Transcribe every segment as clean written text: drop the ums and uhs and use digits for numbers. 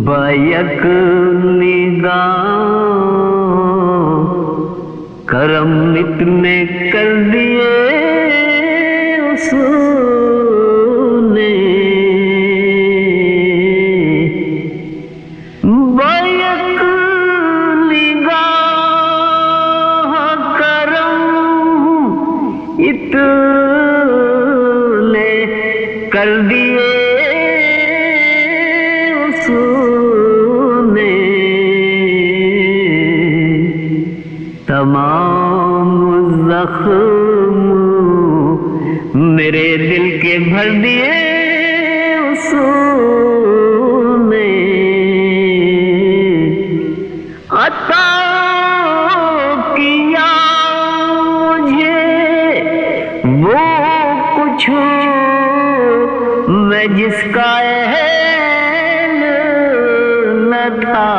back निगाह करम इतने कर दिए उसने, बैक निगाह करम इतने कर दिए उसने, तमाम जख्म मेरे दिल के भर दिए उसने, अता किया मुझे वो कुछ मैं जिसका अहल न था,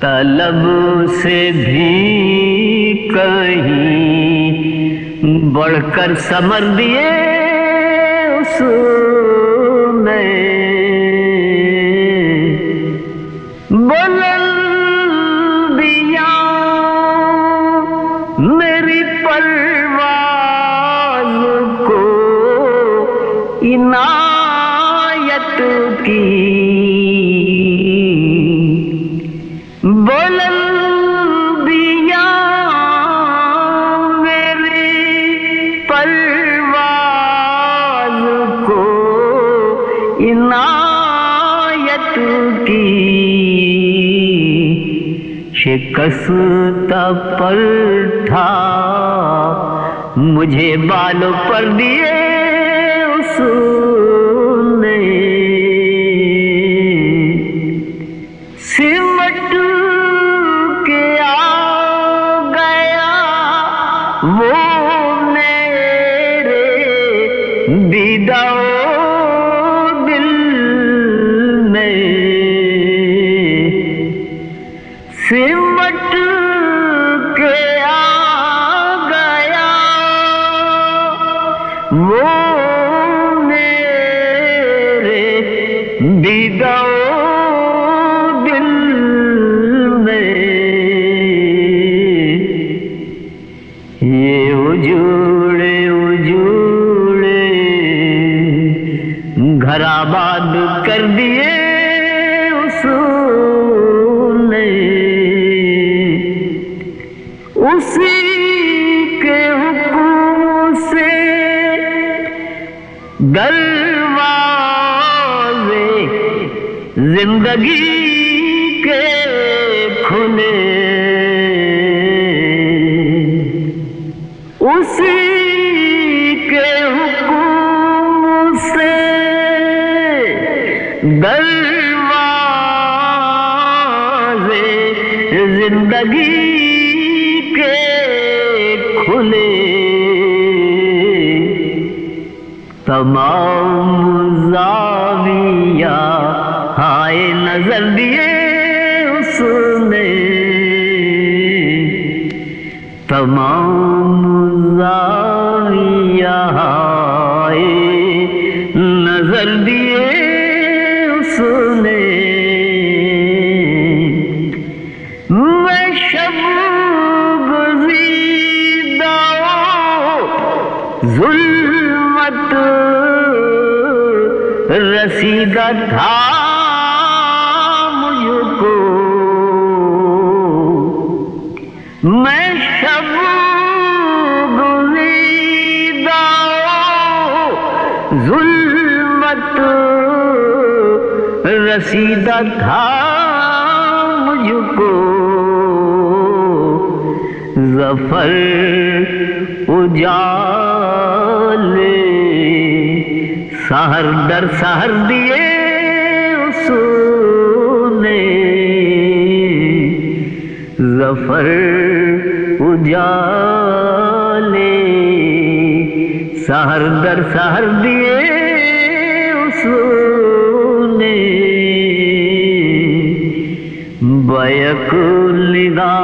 तलब से भी कहीं बढ़कर समर दिए उसने, बुलंदियां मेरी परवाज़ को इनायत की, बुलंदियां मेरी परवाज़ को इनायत की, शिकस्ता पर था मुझे बालों पर दिए उसने, सिमट के आ गया वो मेरे दीदाओ दिल में, सिमट के आ गया वो मेरे दीदाओ दिल में, ये उजड़े उजड़े घर आबाद कर दिए उसने, उसी के हुक्म से दरवाज़े जिंदगी के खुले, उसी के हुक्म से दरवाज़े जिंदगी के खुले, तमाम ज़ाविया हाय नजर दिए उसने, तमाम ज़ाविया हाय नजर दिए उसने, मैं शब गुज़ीदा ज़ुल्मत रसीदा था मुझको, मैं शब गुज़ीदा ज़ुल्मत रसीदा था मुझको, ज़फ़र उजाले सहर दर सहर दिए उसने, ज़फ़र उजाले सहर दर सहर दिए उसने, बैक निगाह